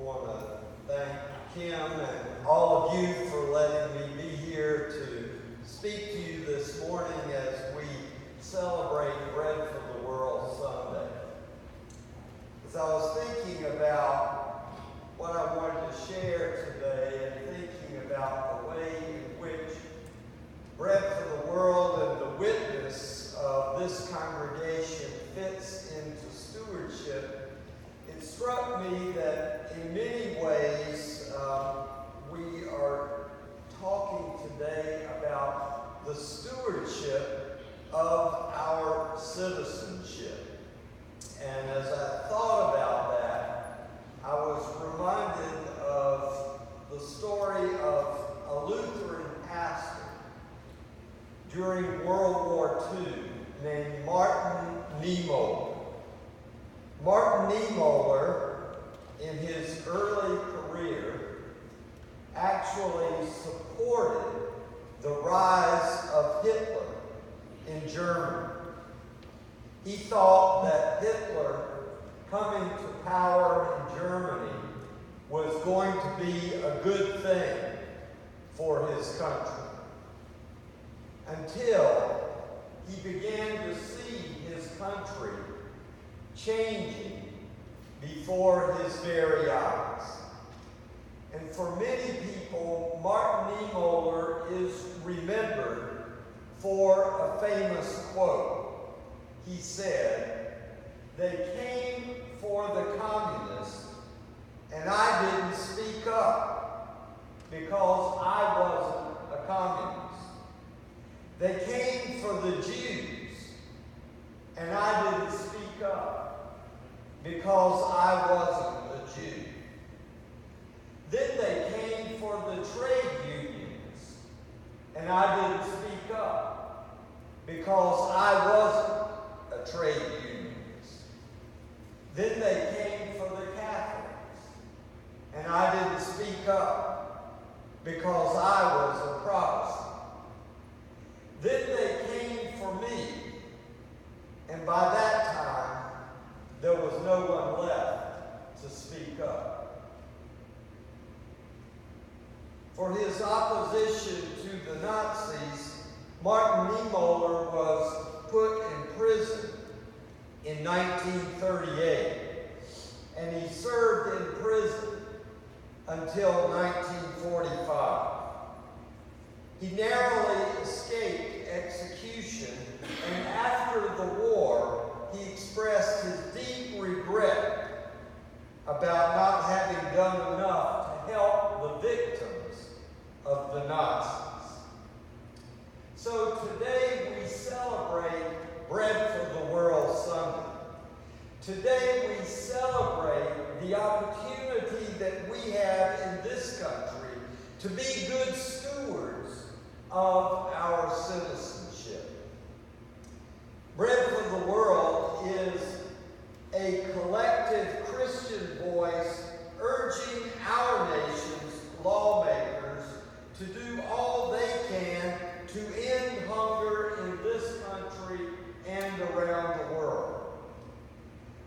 want to thank Kim and all of you for letting me be here to speak to you this morning as we celebrate Bread for the World Sunday. As I was thinking about what I wanted to share today and thinking about the way in which Bread for the World and the witness of this congregation fits into stewardship, it struck me that in many ways we are talking today about the stewardship of our citizenship. And as I thought about that, I was reminded of the story of a Lutheran pastor during World War II named Martin Niemöller. Martin Niemöller, in his early career, actually supported the rise of Hitler in Germany. He thought that Hitler coming to power in Germany was going to be a good thing for his country, until he began to see his country changing before his very eyes. And for many people, Martin Niemöller is remembered for a famous quote. He said, "They came for the communists, and I didn't speak up because I wasn't a communist. They came for the Jews, and I didn't speak up because I wasn't a Jew. Then they came for the trade unions, and I didn't speak up because I wasn't a trade unionist. Then they came for the Catholics, and I didn't speak up because I was a Protestant. Then they came for me, and by that time, there was no one left to speak up." For his opposition to the Nazis, Martin Niemöller was put in prison in 1938, and he served in prison until 1945. He narrowly escaped execution, and after the war, he expressed his deep regret about not having done enough to help the victims of the Nazis. So today we celebrate Bread for the World Sunday. Today we celebrate the opportunity that we have in this country to be good stewards of our citizenship. Bread for the World is a collective Christian voice urging our nation's lawmakers to do all they can to end hunger in this country and around the world.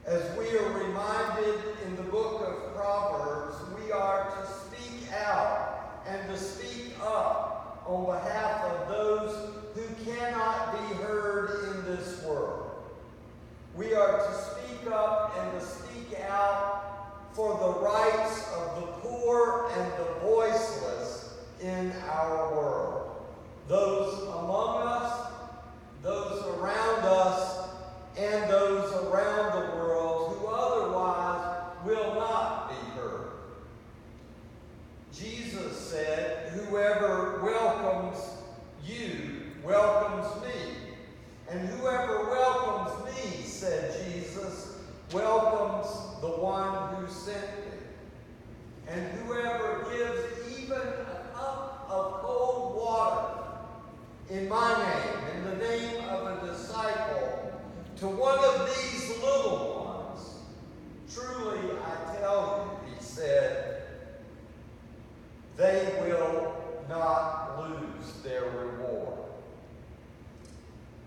As we are reminded in the book of Proverbs, we are to speak out and to speak up on behalf of those who cannot be heard in this world. We are to speak up and to speak out for the rights of the poor and the voiceless in our world. Those among us, those around us, and those around the world who otherwise will not be heard. Jesus said, "Whoever welcomes you welcomes me. And whoever welcomes me," said Jesus, "welcomes the one who sent me. And whoever gives even a cup of cold water in my name, in the name of a disciple, to one of these little ones, truly I tell you," he said, "they will not lose their reward."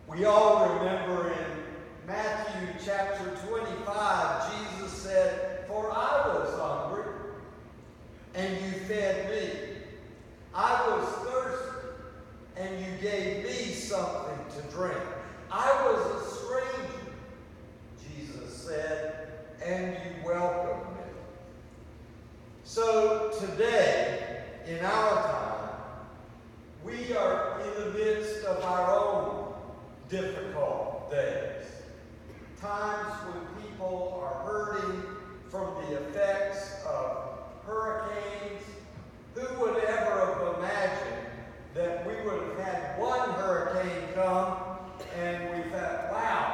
We all remember in Matthew chapter 25, Jesus said, "For I was hungry, when people are hurting from the effects of hurricanes. Who would ever have imagined that we would have had one hurricane come and we thought, wow,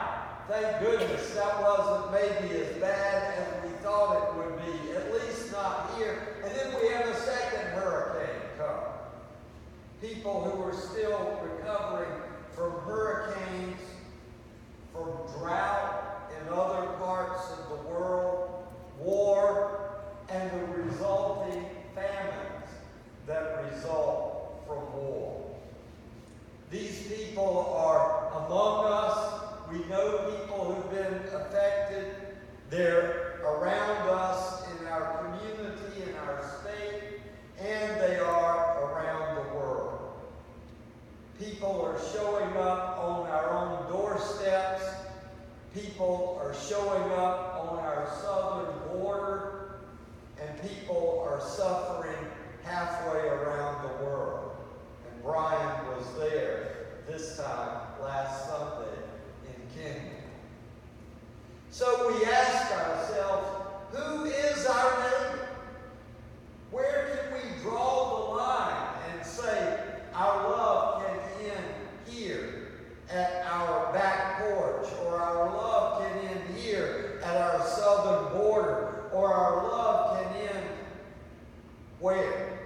thank goodness that wasn't maybe as bad as we thought it would be, at least not here. And then we have a second hurricane come. People who are still recovering from hurricanes, from drought in other parts of the world, war, and the resulting famines that result from war. These people are among us. We know people who've been affected. They're around us in our community, in our state, and they are around the world. People are showing up on our own doorsteps. People are showing up on our southern border. And people are suffering halfway around the world. And Brian was there this time last Sunday in Kenya. So we ask ourselves, who is our neighbor? Where can we draw the line and say our love can end here at our back porch, or our love can end here at our southern border, or our love can end where?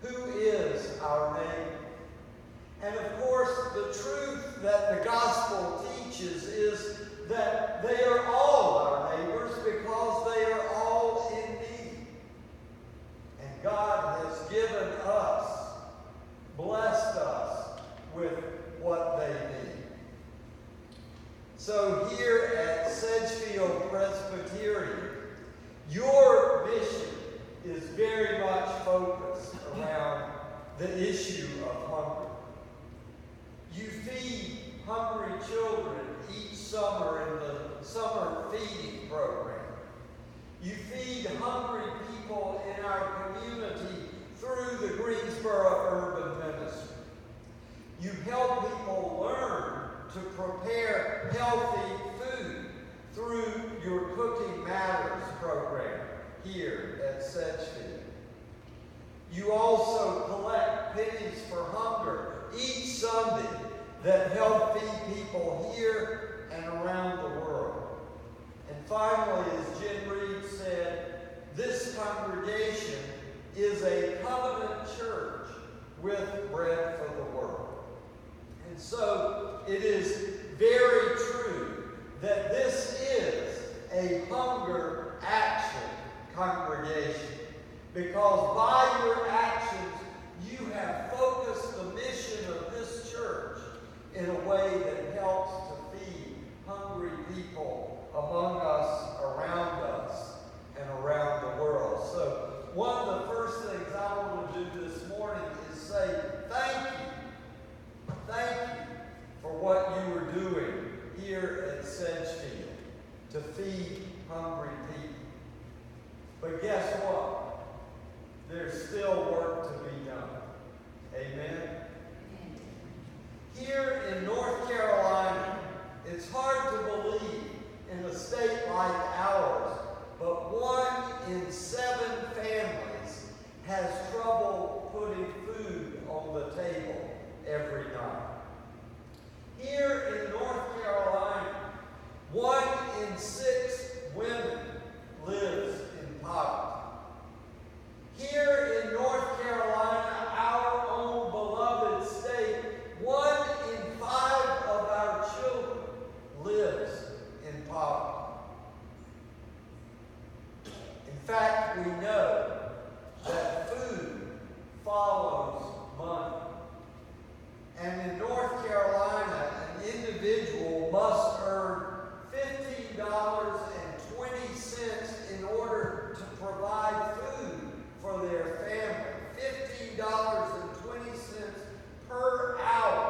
Who is our neighbor? And of course, the truth that the gospel teaches is that they are all our neighbors because they are all in need. And God has given us, blessed us with what they need. So here at Sedgefield Presbyterian, your mission is very much focused around the issue of hunger. You feed hungry children each summer in the summer feeding program. You feed hungry people in our community through the Greensboro Urban Ministry. You help people learn to prepare healthy food through your Cooking Matters program here at Sedgefield. You also collect pennies for hunger each Sunday that help feed people here and around the world. And finally, as Jen Reed said, this congregation is a covenant church with Bread for the World. And so it is very true that this is a hunger action congregation, because by your actions you have focused the mission of this church in a way that helps to feed hungry people among us, around us, and around the world. So one of the first things I want to do this morning is say thank you. Thank you for what you are doing here at Sedgefield to feed hungry people. But guess what? There's still work to be done. Amen? Here in North Carolina, it's hard to believe in a state like ours, but 1 in 7 families has trouble putting food on the table every night. Here in North Carolina, 1 in 6 women lives in poverty. Here in North Carolina, our own beloved state, 1 in 5 of our children lives in poverty. In fact, we know that food follows money. And in North Carolina, an individual must earn $15.20 in order to provide food for their family. $15.20 per hour.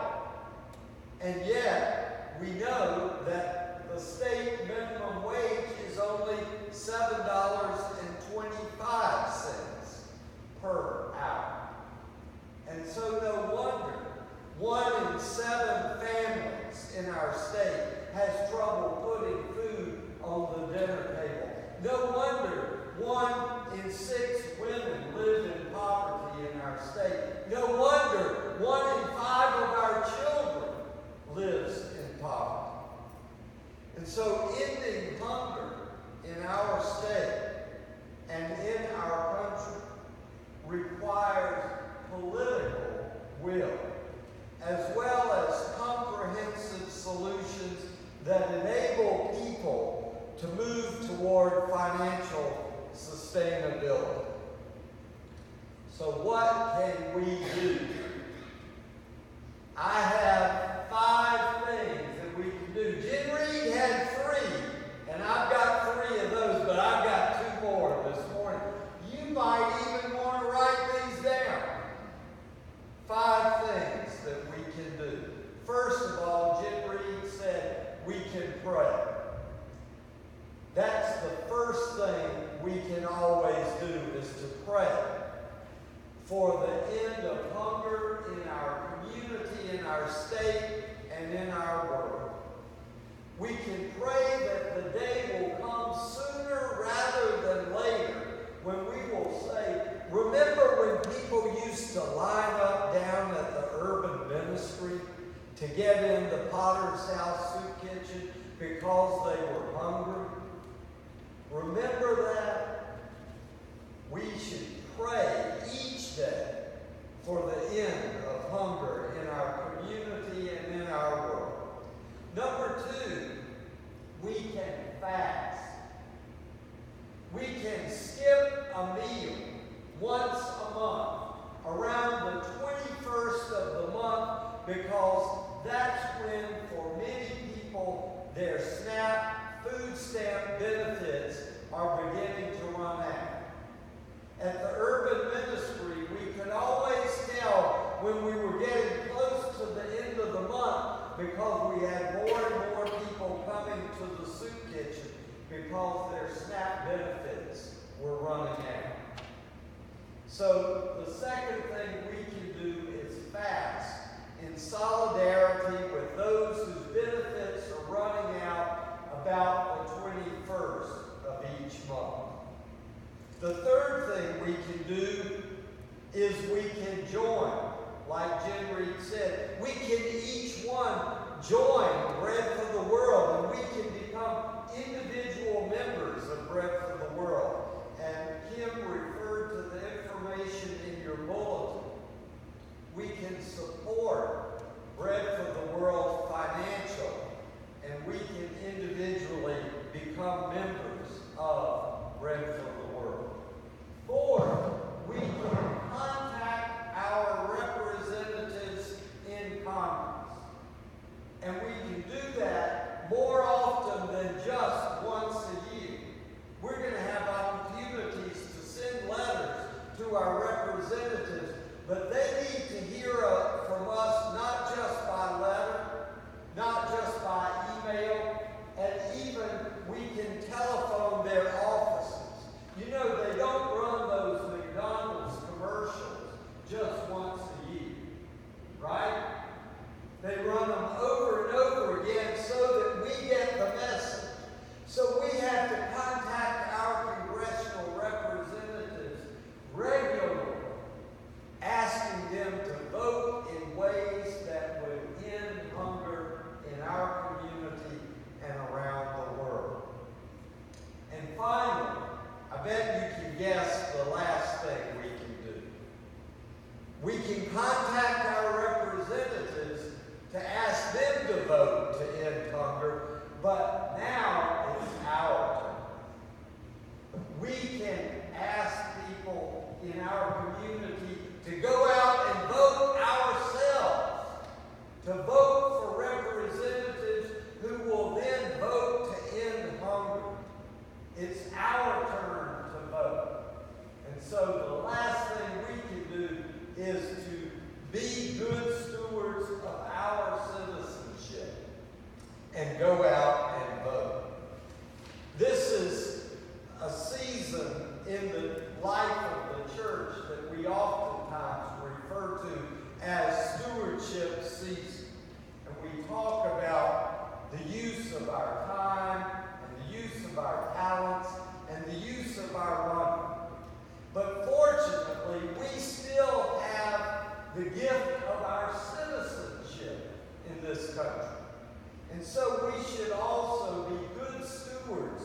And yet, we know that the state minimum wage is only $7.25 per hour. And so no wonder 1 in 7 families in our state has trouble putting food in 6 women live in poverty in our state. No wonder 1 in 5 of our children lives in poverty. And so ending hunger in our state and in our country requires political will, as well as comprehensive solutions that enable people to move toward financial sustainability. So what can we do? I have 5 things that we can do. Jen Reed had 3, and I've got 3 of those, but I've got 2 more this morning. You might even want to write these down. 5 things that we can do. First of all, Jen Reed said we can pray. That's the first thing we can always do, is to pray for the end of hunger in our community, in our state, and in our world. We can pray that the day will come sooner rather than later when we will say, remember when people used to line up down at the urban ministry to get in the Potter's House soup kitchen because they were hungry? Remember that? We should pray each day for the end of hunger in our community and in our world. Number 2, we can fast. We can skip a meal once a month around the 21st of the month, because that's when, for many people, their food stamp benefits are beginning to run out. At the urban ministry, we could always tell when we were getting close to the end of the month, because we had more and more people coming to the soup kitchen because their SNAP benefits were running out. So the second thing we can do is fast in solidarity with those whose benefits are running out about the 21st of each month. The third thing we can do is we can join. Like Jen Reed said, we can each one join Bread for the World, and we can become individual members of Bread for the World. And Kim referred to the information in your bulletin. We can support Bread for the World financially, and we can individually become members of Bread for the World. 4, we can contact our representatives in Congress. And we can do that more often than just once a year. We're going to have opportunities to send letters to our representatives, but they need to hear from us not just by letter, not just by email, and even we can tell the gift of our citizenship in this country. And so we should also be good stewards